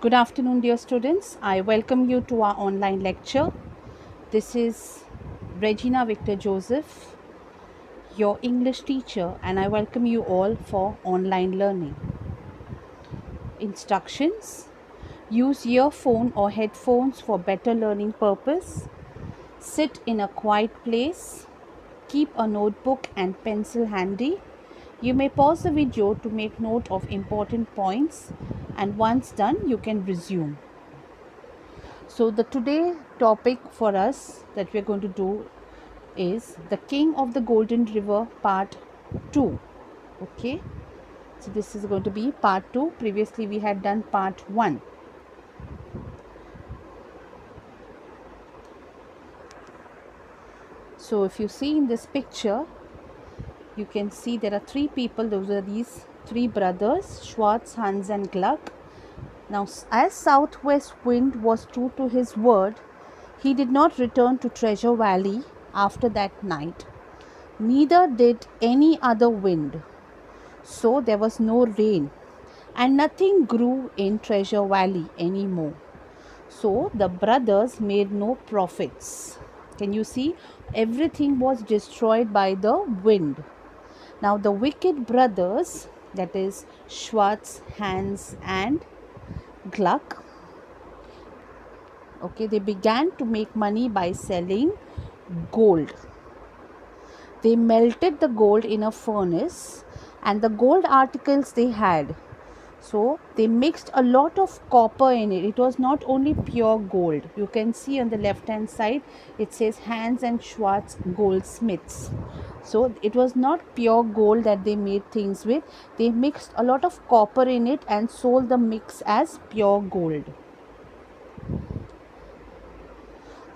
Good afternoon, dear students. I welcome you to our online lecture. This is Regina Victor Joseph, your English teacher, and I welcome you all for online learning. Instructions: use earphone or headphones for better learning purpose. Sit in a quiet place. Keep a notebook and pencil handy. You may pause the video to make note of important points, and once done, you can resume. So the today topic for us that we are going to do is The King of the Golden River part 2. Okay, so this is going to be part 2. Previously we had done part 1. So if you see in this picture, you can see there are three people. Those are these three brothers, Schwartz, Hans and Gluck. Now as southwest wind was true to his word, he did not return to Treasure Valley after that night. Neither did any other wind. So there was no rain, and nothing grew in Treasure Valley anymore. So the brothers made no profits. Can you see? Everything was destroyed by the wind. Now the wicked brothers, that is Schwartz, Hans and Gluck, okay, they began to make money by selling gold. They melted the gold in a furnace, and the gold articles they had, so they mixed a lot of copper in it. It was not only pure gold. You can see on the left hand side it says Hans and Schwartz goldsmiths. So it was not pure gold that they made things with. They mixed a lot of copper in it and sold the mix as pure gold.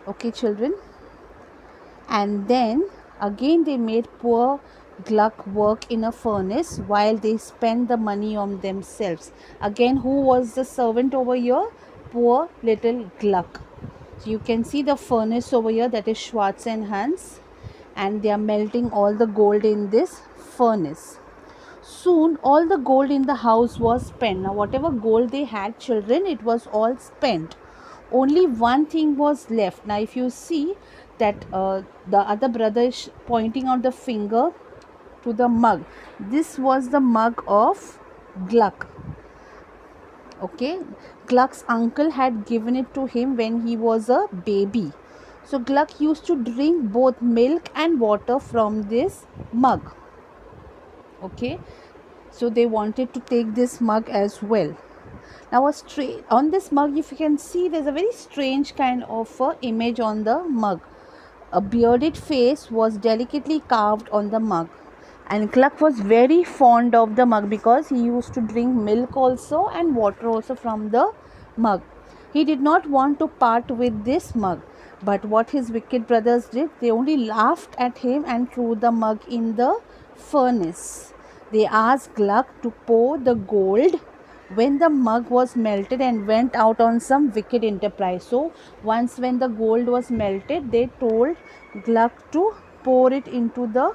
Okay, children. And then again they made poor Gluck work in a furnace while they spent the money on themselves. Again, who was the servant over here? Poor little Gluck. So you can see the furnace over here, that is Schwartz and Hans, and they are melting all the gold in this furnace. Soon all the gold in the house was spent. Now whatever gold they had, children, it was all spent. Only one thing was left. Now if you see that the other brother is pointing out the finger to the mug. This was the mug of Gluck. Okay, Gluck's uncle had given it to him when he was a baby. So Gluck used to drink both milk and water from this mug. Okay, so they wanted to take this mug as well. Now on this mug, if you can see, there's a very strange kind of image on the mug. A bearded face was delicately carved on the mug, and Gluck was very fond of the mug because he used to drink milk also and water also from the mug. He did not want to part with this mug, but what his wicked brothers did, they only laughed at him and threw the mug in the furnace. They asked Gluck to pour the gold when the mug was melted and went out on some wicked enterprise. So once when the gold was melted, they told Gluck to pour it into the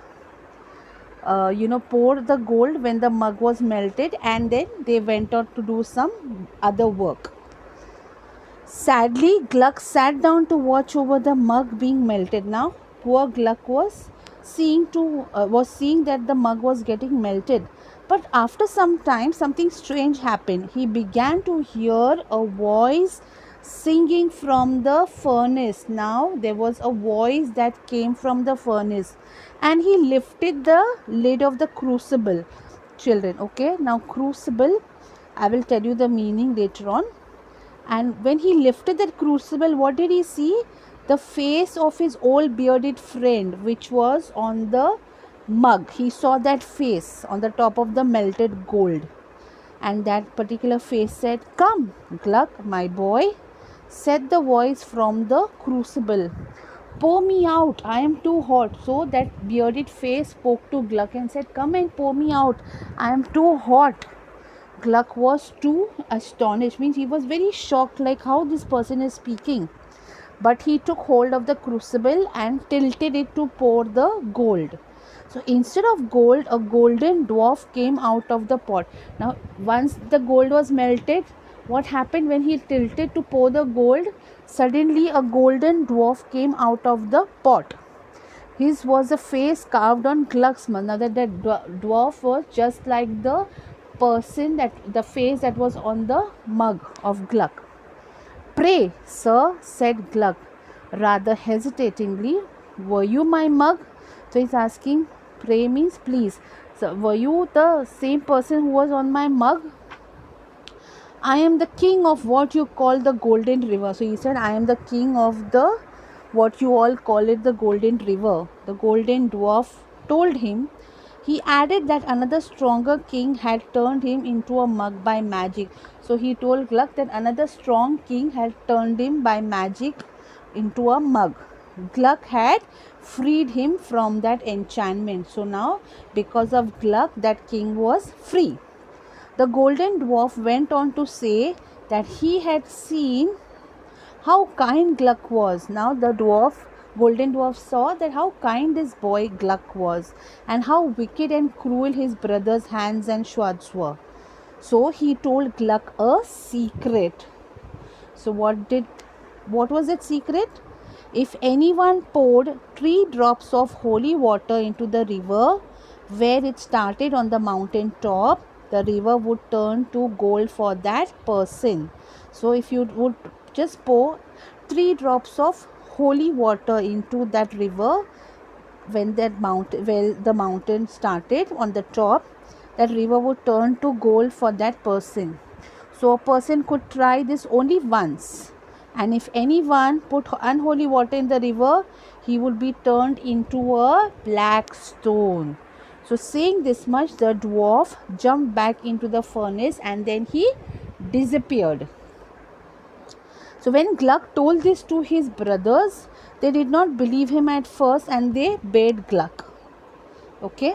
pour the gold when the mug was melted, and then they went out to do some other work. Sadly, Gluck sat down to watch over the mug being melted. Now poor Gluck was seeing that the mug was getting melted. But after some time, something strange happened. He began to hear a voice singing from the furnace. Now there was a voice that came from the furnace, and he lifted the lid of the crucible. Children, okay, now crucible, I will tell you the meaning later on. And when he lifted that crucible, what did he see? The face of his old bearded friend, which was on the mug. He saw that face on the top of the melted gold, and that particular face said, "Come, Gluck, my boy," said the voice from the crucible. "Pour me out, I am too hot." So that bearded face spoke to Gluck and said, "Come and pour me out, I am too hot." Gluck was too astonished, means he was very shocked, like how this person is speaking. But he took hold of the crucible and tilted it to pour the gold. So instead of gold, a golden dwarf came out of the pot. Now once the gold was melted, What happened when he tilted to pour the gold? Suddenly a golden dwarf came out of the pot. His was a face carved on Gluck's mug. Now that the dwarf was just like the person, that the face that was on the mug of Gluck. "Pray, sir," said Gluck, rather hesitatingly, "were you my mug?" So he's asking, pray means please. So were you the same person who was on my mug? "I am the king of what you call the Golden River." So he said, "I am the king of the what you all call it, the Golden River." The golden dwarf told him. He added that another stronger king had turned him into a mug by magic. So he told Gluck that another strong king had turned him by magic into a mug. Gluck had freed him from that enchantment. So now, because of Gluck, that king was free. The golden dwarf went on to say that he had seen how kind Gluck was. Now the golden dwarf saw that how kind this boy Gluck was, and how wicked and cruel his brothers Hans and Schwartz were. So he told Gluck a secret. So what was that secret? If anyone poured 3 drops of holy water into the river where it started on the mountain top, the river would turn to gold for that person. So if you would just pour 3 drops of holy water into that river when the mountain started on the top, that river would turn to gold for that person. So a person could try this only once, and if anyone put unholy water in the river, he would be turned into a black stone. So saying this much, the dwarf jumped back into the furnace and then he disappeared. So when Gluck told this to his brothers, they did not believe him at first and they bade Gluck. Okay.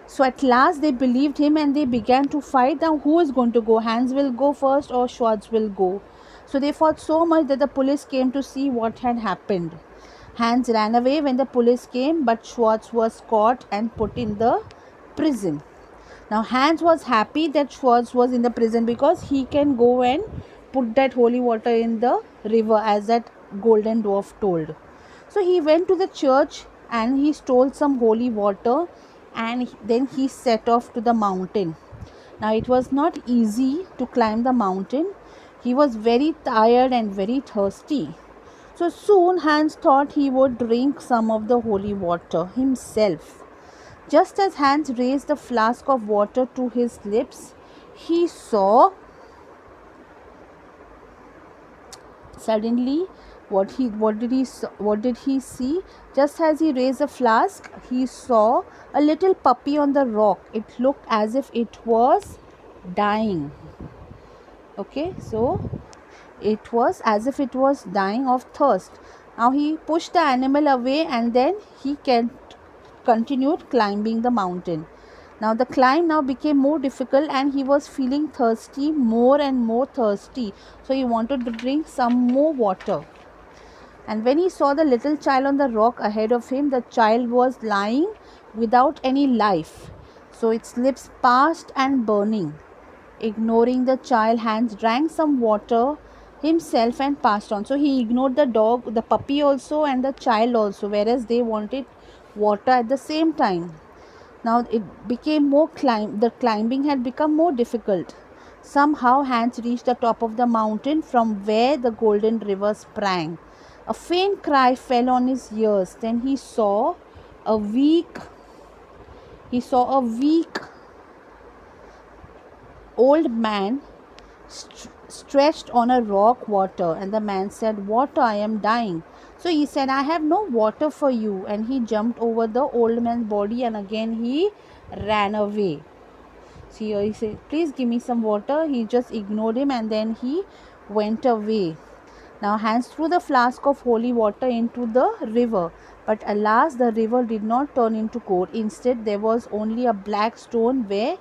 So at last they believed him and they began to fight. Now who is going to go? Hans will go first or Schwartz will go? So they fought so much that the police came to see what had happened. Hans ran away when the police came, but Schwartz was caught and put in the prison. Now Hans was happy that Schwartz was in the prison because he can go and put that holy water in the river as that golden dwarf told. So he went to the church and he stole some holy water, and then he set off to the mountain. Now it was not easy to climb the mountain. He was very tired and very thirsty. So soon Hans thought he would drink some of the holy water himself. Just as Hans raised the flask of water to his lips, he saw suddenly what did he see? Just as he raised the flask, he saw a little puppy on the rock. It looked as if it was dying. Okay, so it was as if it was dying of thirst. Now he pushed the animal away and then he continued climbing the mountain. Now the climb now became more difficult and he was feeling thirsty, more and more thirsty. So he wanted to drink some more water. And when he saw the little child on the rock ahead of him, the child was lying without any life. So its lips parched and burning. Ignoring the child, Hans drank some water himself and passed on. So he ignored the puppy also and the child also, whereas they wanted water at the same time. Now it became the climbing had become more difficult. Somehow Hans reached the top of the mountain from where the golden river sprang. A faint cry fell on his ears. Then he saw a weak old man stretched on a rock water, and the man said, "Water, I am dying." So he said, "I have no water for you," and he jumped over the old man's body and again he ran away. See, he said, "Please give me some water." He just ignored him and then he went away. Now Hans threw the flask of holy water into the river, but alas, the river did not turn into gold. Instead, there was only a black stone where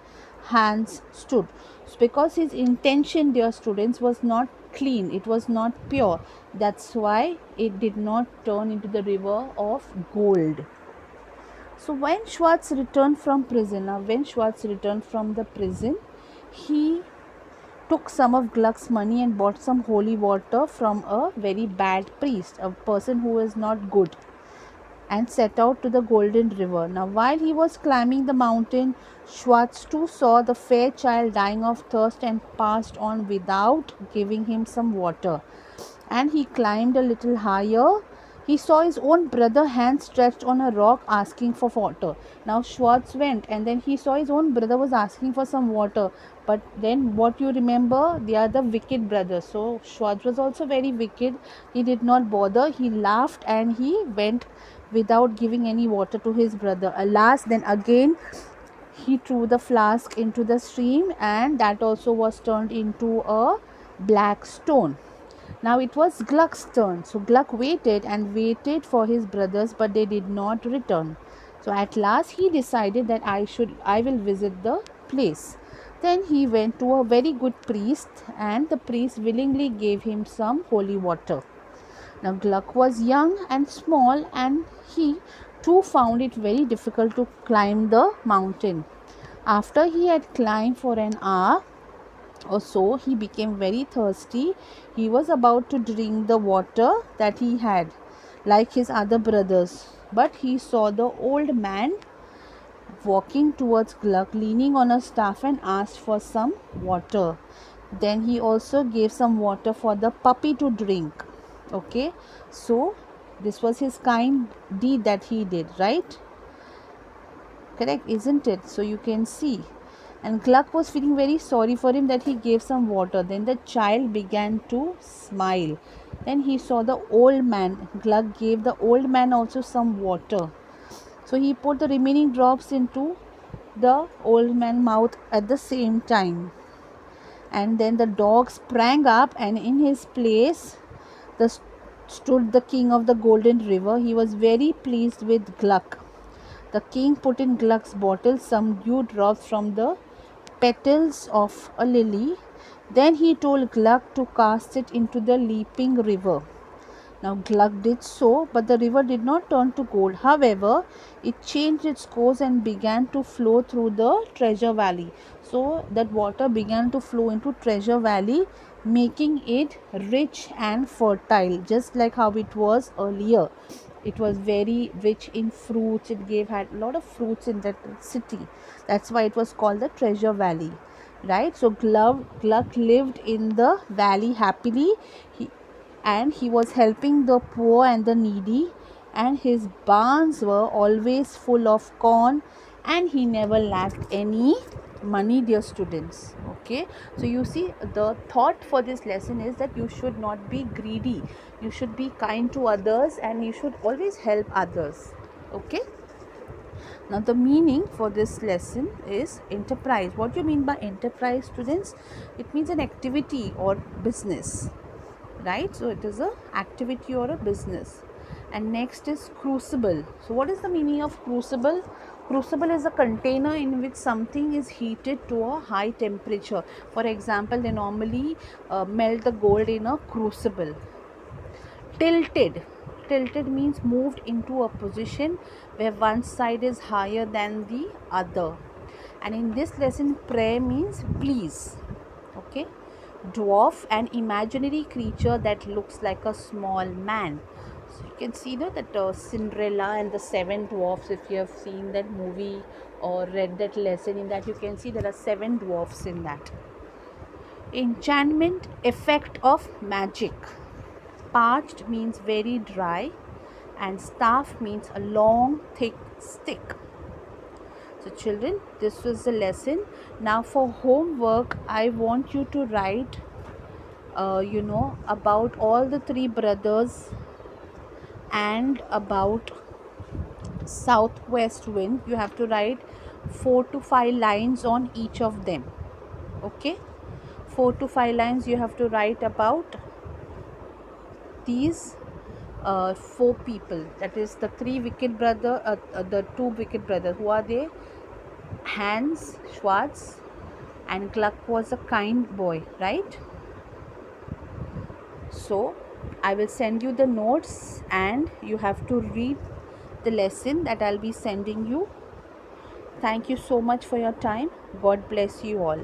Hans stood. So because his intention, dear students, was not clean, it was not pure. That's why it did not turn into the river of gold. So when Schwartz returned from the prison, he took some of Gluck's money and bought some holy water from a very bad priest, a person who is not good, and set out to the Golden River. Now, while he was climbing the mountain, Schwartz too saw the fair child dying of thirst and passed on without giving him some water. And he climbed a little higher. He saw his own brother hand stretched on a rock asking for water. Now Schwartz went and then he saw his own brother was asking for some water. But then what you remember, they are the wicked brothers. So Schwartz was also very wicked. He did not bother. He laughed and he went without giving any water to his brother. Alas, then again he threw the flask into the stream and that also was turned into a black stone. Now it was Gluck's turn. So Gluck waited and waited for his brothers, but they did not return. So at last he decided that I will visit the place. Then he went to a very good priest and the priest willingly gave him some holy water. Now Gluck was young and small and he too found it very difficult to climb the mountain. After he had climbed for an hour or so, he became very thirsty. He was about to drink the water that he had, like his other brothers. But he saw the old man walking towards Gluck, leaning on a staff, and asked for some water. Then he also gave some water for the puppy to drink. Okay, so this was his kind deed that he did, right? Correct, isn't it? So you can see. And Gluck was feeling very sorry for him that he gave some water. Then the child began to smile. Then he saw the old man. Gluck gave the old man also some water. So he put the remaining drops into the old man's mouth at the same time. And then the dog sprang up, and in his place stood the king of the Golden River. He was very pleased with Gluck. The king put in Gluck's bottle some dew drops from the petals of a lily. Then he told Gluck to cast it into the leaping river. Now Gluck did so, but the river did not turn to gold. However, it changed its course and began to flow through the treasure valley. So that water began to flow into treasure valley, making it rich and fertile, just like how it was earlier. It was very rich in fruits. It had a lot of fruits in that city. That's why it was called the treasure valley, right? So Gluck lived in the valley happily. He was helping the poor and the needy, and his barns were always full of corn, and he never lacked any money, dear students. Okay, so you see, the thought for this lesson is that you should not be greedy. You should be kind to others and you should always help others. Okay, now the meaning for this lesson is enterprise. What do you mean by enterprise, students? It means an activity or business, right? So it is a activity or a business. And next is crucible. So what is the meaning of crucible? Crucible is a container in which something is heated to a high temperature. For example, they normally melt the gold in a crucible. Tilted means moved into a position where one side is higher than the other. And in this lesson, prayer means please. Okay, dwarf, an imaginary creature that looks like a small man. So you can see that Cinderella and the seven dwarfs, if you have seen that movie or read that lesson, in that you can see there are seven dwarfs in that. Enchantment, effect of magic. Parched means very dry, and staff means a long thick stick. So children, this was the lesson. Now for homework, I want you to write about all the three brothers and about southwest wind. You have to write 4 to 5 lines on each of them. Okay, 4 to 5 lines you have to write about these 4 people. That is the the 2 wicked brothers. Who are they? Hans, Schwartz, and Gluck was a kind boy, right? So I will send you the notes and you have to read the lesson that I'll be sending you. Thank you so much for your time. God bless you all.